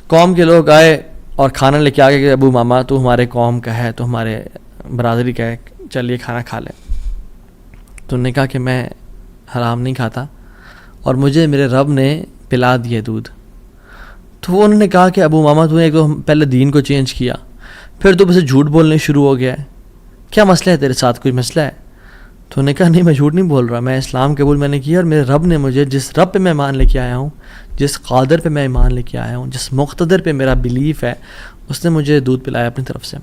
قوم کے لوگ آئے اور کھانا لے کے آ گئے کہ ابو ماما تو ہمارے قوم کا ہے، تو ہمارے برادری کا ہے، چلیے کھانا کھا لیں. تو انہوں نے کہا کہ میں حرام نہیں کھاتا اور مجھے میرے رب نے پلا دیا دودھ. تو انہوں نے کہا کہ ابو ماما تو نے ایک تو پہلے دین کو چینج کیا، پھر تو بس جھوٹ بولنے شروع ہو گیا ہے، کیا مسئلہ ہے تیرے ساتھ، کوئی مسئلہ ہے؟ تو انہوں نے کہا نہیں میں جھوٹ نہیں بول رہا، میں اسلام قبول میں نے کیا اور میرے رب نے مجھے، جس رب پہ میں ایمان لے کے آیا ہوں، جس قادر پہ میں ایمان لے کے آیا ہوں، جس مقتدر پہ میرا بلیف ہے، اس نے مجھے دودھ پلایا اپنی طرف سے.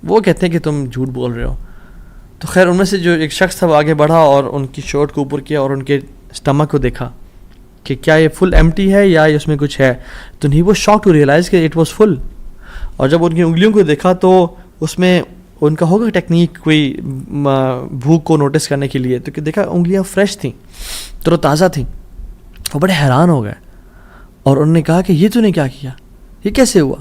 وہ کہتے ہیں کہ تم جھوٹ بول رہے ہو. تو خیر ان میں سے جو ایک شخص تھا وہ آگے بڑھا اور ان کی شرٹ کو اوپر کیا اور ان کے اسٹمک کو دیکھا کہ کیا یہ فل ایمٹی ہے یا اس میں کچھ ہے. تو نہیں، وہ شاک ٹو ریئلائز کہ اٹ واز فل. اور جب ان کی انگلیوں کو دیکھا تو اس میں ان کا ہوگا ٹیکنیک کوئی بھوک کو نوٹس کرنے کے لیے، تو کہ دیکھا انگلیاں فریش تھیں، تر و تازہ تھیں. وہ بڑے حیران ہو گئے اور انہوں نے کہا کہ یہ تو نے کیا کیا، یہ کیسے ہوا؟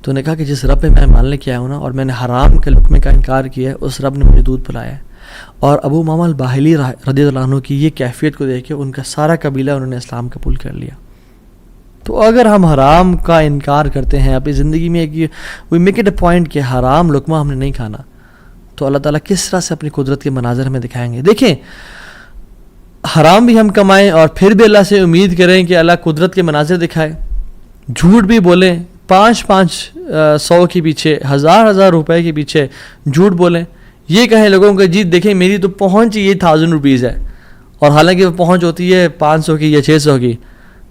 تو انہوں نے کہا کہ جس رب پہ میں مان لے کے آیا ہوں نا، اور میں نے حرام کے لقمے کا انکار کیا ہے، اس رب نے مجھے دودھ پلایا ہے. اور ابو امامہ الباہلی رضی اللہ عنہ کی یہ کیفیت کو دیکھ کے ان کا سارا قبیلہ انہوں نے اسلام قبول کر لیا. تو اگر ہم حرام کا انکار کرتے ہیں اپنی زندگی میں، we make it a point کہ حرام لقمہ ہم نے نہیں کھانا، تو اللہ تعالیٰ کس طرح سے اپنی قدرت کے مناظر ہمیں دکھائیں گے. دیکھیں، حرام بھی ہم کمائیں اور پھر بھی اللہ سے امید کریں کہ اللہ قدرت کے مناظر دکھائے. جھوٹ بھی بولیں، 500 کے پیچھے، 1000 روپے کے پیچھے جھوٹ بولیں. یہ کہیں لوگوں کو جی دیکھیں میری تو پہنچ یہ 1000 روپیز ہے، اور حالانکہ وہ پہنچ ہوتی ہے 500 کی یا 600 کی.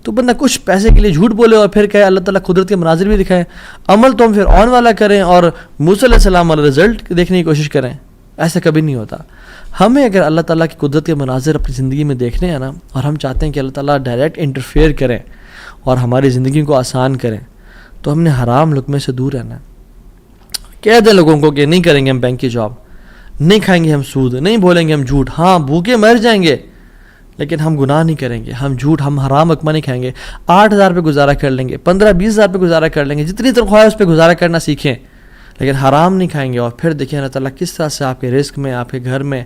تو بندہ کچھ پیسے کے لیے جھوٹ بولے اور پھر کہے اللہ تعالیٰ قدرت کے مناظر بھی دکھائے. عمل تو ہم پھر آن والا کریں اور موسیٰ علیہ السلام والا رزلٹ دیکھنے کی کوشش کریں. ایسا کبھی نہیں ہوتا. ہمیں اگر اللہ تعالیٰ کی قدرت کے مناظر اپنی زندگی میں دیکھنے ہیں نا، اور ہم چاہتے ہیں کہ اللہ تعالیٰ ڈائریکٹ انٹرفیئر کریں اور ہماری زندگی کو آسان کریں، تو ہم نے حرام لقمے سے دور رہنا ہے. کہہ دیں لوگوں کو کہ نہیں کریں گے ہم بینک کی جاب، نہیں کھائیں گے ہم سود، نہیں بولیں گے ہم جھوٹ. ہاں بھوکے مر جائیں گے لیکن ہم گناہ نہیں کریں گے، ہم جھوٹ، ہم حرام لقمہ نہیں کھائیں گے. 8000 پہ گزارا کر لیں گے، 15-20 ہزار پہ گزارا کر لیں گے، جتنی تنخواہ ہے اس پہ گزارا کرنا سیکھیں، لیکن حرام نہیں کھائیں گے. اور پھر دیکھیں اللہ تعالیٰ کس طرح سے آپ کے رزق میں، آپ کے گھر میں،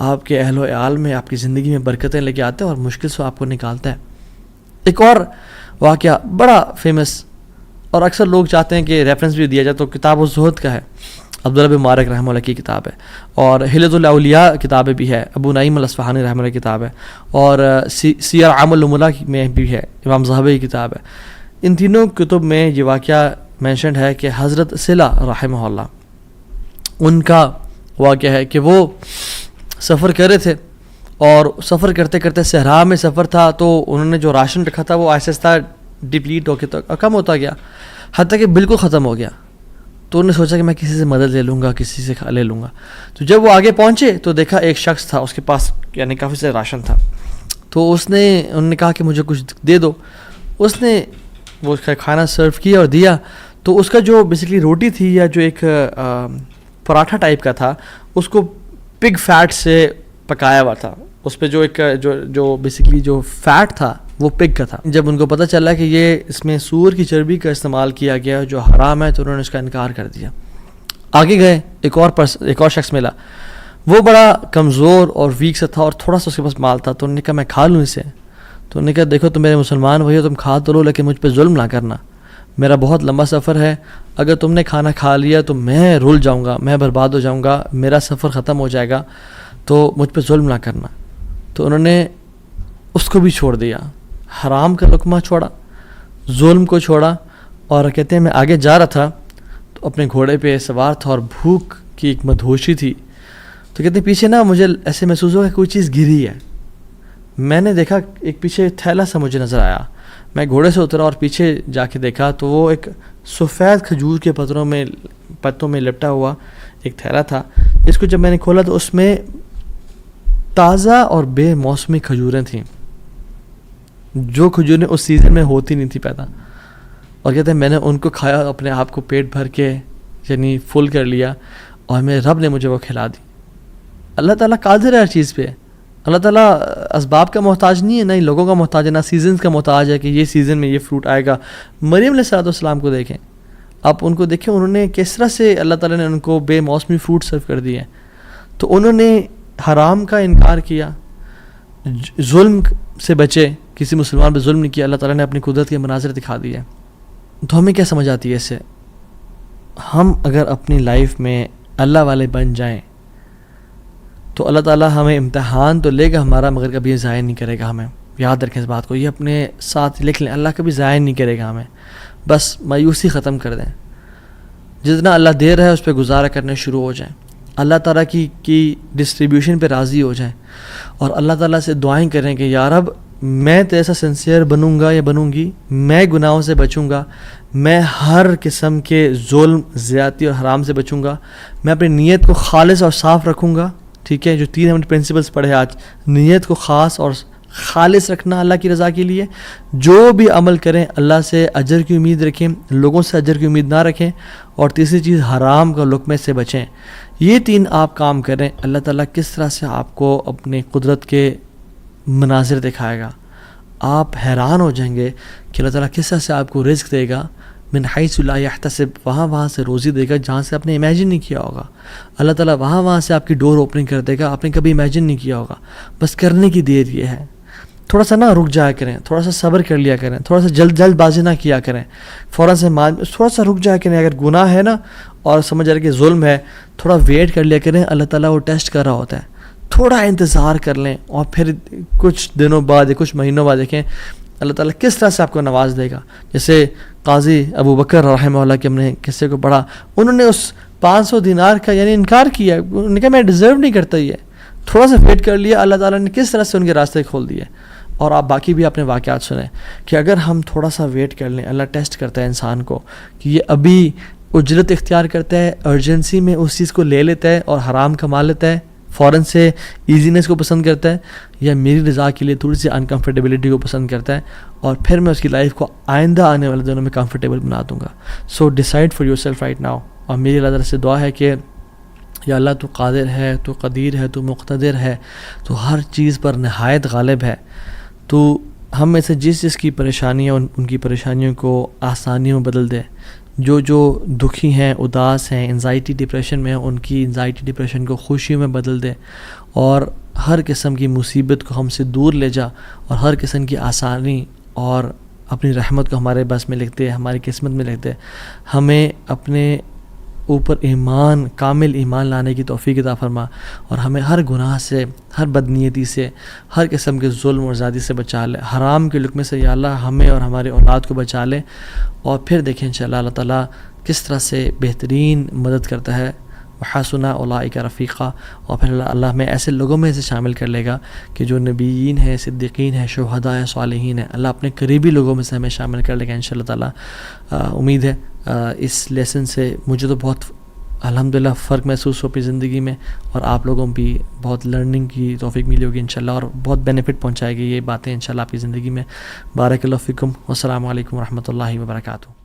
آپ کے اہل و عیال میں، آپ کی زندگی میں برکتیں لے کے آتے ہیں اور مشکل سے آپ کو نکالتا ہے. ایک اور واقعہ بڑا فیمس اور اکثر لوگ چاہتے ہیں کہ ریفرنس بھی دیا جائے تو کتاب الزہد کا ہے، عبداللہ بن مبارک رحمہ اللہ کی کتاب ہے، اور حلیۃ الاولیاء کتابیں بھی ہے، ابو نعیم الاصفہانی رحمہ اللہ کی کتاب ہے، اور سیر اعمال النبلاء میں بھی ہے، امام ذہبی کی کتاب ہے۔ ان تینوں کتب میں یہ واقعہ مینشنڈ ہے کہ حضرت صلہ رحمہ اللہ ان کا واقعہ ہے کہ وہ سفر کر رہے تھے، اور سفر کرتے کرتے صحرا میں سفر تھا، تو انہوں نے جو راشن رکھا تھا وہ آہستہ آہستہ ڈپلیٹ ہو کے تو کم ہوتا گیا، حتیٰ کہ بالکل ختم ہو گیا۔ تو انہوں نے سوچا کہ میں کسی سے مدد لے لوں گا، کسی سے لے لوں گا۔ تو جب وہ آگے پہنچے تو دیکھا ایک شخص تھا، اس کے پاس یعنی کافی سے راشن تھا، تو انہوں نے کہا کہ مجھے کچھ دے دو۔ اس نے وہ کھانا سرو کیا اور دیا، تو اس کا جو بیسیکلی روٹی تھی یا جو ایک پراٹھا ٹائپ کا تھا، اس کو پگ فیٹ سے پکایا ہوا تھا، اس پہ جو ایک جو بیسیکلی جو فیٹ تھا وہ پگ کا تھا۔ جب ان کو پتہ چلا کہ یہ اس میں سور کی چربی کا استعمال کیا گیا جو حرام ہے، تو انہوں نے اس کا انکار کر دیا۔ آگے گئے، ایک اور شخص ملا، وہ بڑا کمزور اور ویک سے تھا اور تھوڑا سا اس کے پاس مال تھا، تو انہوں نے کہا میں کھا لوں اسے۔ تو انہوں نے کہا دیکھو تم میرے مسلمان بھائی ہو، تم کھا تو لو لیکن مجھ پہ ظلم نہ کرنا، میرا بہت لمبا سفر ہے، اگر تم نے کھانا کھا لیا تو میں رول جاؤں گا، میں برباد ہو جاؤں گا، میرا سفر ختم ہو جائے گا، تو مجھ پہ ظلم نہ کرنا۔ تو انہوں نے اس کو بھی چھوڑ دیا، حرام کا لقمہ چھوڑا، ظلم کو چھوڑا، اور کہتے ہیں میں آگے جا رہا تھا تو اپنے گھوڑے پہ سوار تھا اور بھوک کی ایک مدہوشی تھی، تو کہتے ہیں پیچھے نا مجھے ایسے محسوس ہوا کہ کوئی چیز گری ہے۔ میں نے دیکھا ایک پیچھے تھیلا سا مجھے نظر آیا، میں گھوڑے سے اترا اور پیچھے جا کے دیکھا تو وہ ایک سفید کھجور کے پتوں میں لپٹا ہوا ایک تھیلا تھا، جس کو جب میں نے کھولا تو اس میں تازہ اور بے موسمی کھجوریں تھیں، جو کھجوریں اس سیزن میں ہوتی نہیں تھی پیدا، اور کہتے ہیں میں نے ان کو کھایا، اپنے آپ کو پیٹ بھر کے یعنی فل کر لیا، اور میرے رب نے مجھے وہ کھلا دی۔ اللہ تعالیٰ قادر ہے ہر چیز پہ، اللہ تعالیٰ اسباب کا محتاج نہیں ہے، نہ ہی لوگوں کا محتاج ہے، نہ سیزنز کا محتاج ہے کہ یہ سیزن میں یہ فروٹ آئے گا۔ مریم علیہ السلام کو دیکھیں، آپ ان کو دیکھیں انہوں نے کس طرح سے اللہ تعالیٰ نے ان کو بے موسمی فروٹ سرو کر دیے، تو انہوں نے حرام کا انکار کیا، ظلم سے بچے، کسی مسلمان پہ ظلم نہیں کیا، اللہ تعالیٰ نے اپنی قدرت کے مناظر دکھا دیے۔ تو ہمیں کیا سمجھ آتی ہے اس سے؟ ہم اگر اپنی لائف میں اللہ والے بن جائیں تو اللہ تعالیٰ ہمیں امتحان تو لے گا ہمارا، مگر کبھی ضائع نہیں کرے گا ہمیں۔ یاد رکھیں اس بات کو، یہ اپنے ساتھ لکھ لیں، اللہ کبھی ضائع نہیں کرے گا ہمیں۔ بس مایوسی ختم کر دیں، جتنا اللہ دے رہا ہے اس پہ گزارا کرنے شروع ہو جائیں، اللہ تعالیٰ کی ڈسٹریبیوشن پہ راضی ہو جائیں، اور اللہ تعالیٰ سے دعائیں کریں کہ یا رب میں تو ایسا سنسیئر بنوں گا یا بنوں گی، میں گناہوں سے بچوں گا، میں ہر قسم کے ظلم، زیادتی اور حرام سے بچوں گا، میں اپنی نیت کو خالص اور صاف رکھوں گا۔ ٹھیک ہے، جو 3 ہم نے پرنسپلس پڑھے آج، نیت کو خاص اور خالص رکھنا اللہ کی رضا کے لیے، جو بھی عمل کریں اللہ سے اجر کی امید رکھیں، لوگوں سے اجر کی امید نہ رکھیں، اور تیسری چیز حرام کا لقمے سے بچیں۔ یہ 3 آپ کام کریں، اللہ تعالیٰ کس طرح سے آپ کو اپنی قدرت کے مناظر دکھائے گا، آپ حیران ہو جائیں گے کہ اللہ تعالیٰ کس طرح سے آپ کو رزق دے گا، من حیث لا یحتسب، وہاں سے روزی دے گا جہاں سے آپ نے امیجن نہیں کیا ہوگا۔ اللہ تعالیٰ وہاں سے آپ کی ڈور اوپننگ کر دے گا، آپ نے کبھی امیجن نہیں کیا ہوگا۔ بس کرنے کی دیر یہ ہے، تھوڑا سا نا رک جایا کریں، تھوڑا سا صبر کر لیا کریں، تھوڑا سا جلد بازی نہ کیا کریں، فوراً سے تھوڑا سا رک جایا کریں۔ اگر گناہ ہے نا اور سمجھ رہے کہ ظلم ہے، تھوڑا ویٹ کر لیا کریں، اللہ تعالیٰ وہ ٹیسٹ کر رہا ہوتا ہے، تھوڑا انتظار کر لیں، اور پھر کچھ دنوں بعد یا کچھ مہینوں بعد دیکھیں اللہ تعالیٰ کس طرح سے آپ کو نواز دے گا۔ جیسے قاضی ابو بکر رحمہ اللہ کے ہم نے قصے کو پڑھا، انہوں نے اس 500 دینار کا یعنی انکار کیا، انہوں نے کہا میں ڈیزرو نہیں کرتا، یہ تھوڑا سا ویٹ کر لیا، اللہ تعالیٰ نے کس طرح سے ان کے راستے کھول دیے۔ اور آپ باقی بھی اپنے واقعات سنیں کہ اگر ہم تھوڑا سا ویٹ کر لیں، اللہ ٹیسٹ کرتا ہے انسان کو کہ یہ ابھی اجرت اختیار کرتا ہے، ارجنسی میں اس چیز کو لے لیتا ہے اور حرام کما لیتا ہے، فوراً سے ایزینس کو پسند کرتا ہے، یا میری رضا کے لیے تھوڑی سی انکمفرٹیبلٹی کو پسند کرتا ہے، اور پھر میں اس کی لائف کو آئندہ آنے والے دنوں میں کمفرٹیبل بنا دوں گا۔ So decide for yourself right now. اور میری اللہ تعالیٰ سے دعا ہے کہ یا اللہ تو قادر ہے، تو قدیر ہے، تو مقتدر ہے، تو ہر چیز پر نہایت غالب ہے، تو ہم میں سے جس جس کی پریشانیاں ان کی پریشانیوں کو آسانیوں بدل دے، جو دکھی ہیں، اداس ہیں، انزائٹی ڈپریشن میں ہیں، ان کی انزائٹی ڈپریشن کو خوشیوں میں بدل دے، اور ہر قسم کی مصیبت کو ہم سے دور لے جا، اور ہر قسم کی آسانی اور اپنی رحمت کو ہمارے بس میں لکھتے، ہماری قسمت میں لکھتے، ہمیں اپنے اوپر ایمان، کامل ایمان لانے کی توفیق عطا فرما، اور ہمیں ہر گناہ سے، ہر بدنیتی سے، ہر قسم کے ظلم اور زیادتی سے بچا لے، حرام کے لقمے سے یا اللہ ہمیں اور ہمارے اولاد کو بچا لے، اور پھر دیکھیں انشاءاللہ اللہ تعالیٰ کس طرح سے بہترین مدد کرتا ہے، وحسن اولئک رفیقا، اور پھر اللہ ہمیں ایسے لوگوں میں سے شامل کر لے گا کہ جو نبیین ہیں، صدیقین ہیں، شہداء ہیں، صالحین ہیں، اللہ اپنے قریبی لوگوں میں سے ہمیں شامل کر لے گا انشاءاللہ تعالیٰ۔ امید ہے اس لیسن سے مجھے تو بہت الحمدللہ فرق محسوس ہو اپنی زندگی میں، اور آپ لوگوں بھی بہت لرننگ کی توفیق ملی ہوگی انشاءاللہ، اور بہت بینیفٹ پہنچائے گی یہ باتیں انشاءاللہ آپ کی زندگی میں۔ بارک اللہ فیکم، والسلام علیکم ورحمۃ اللہ وبرکاتہ۔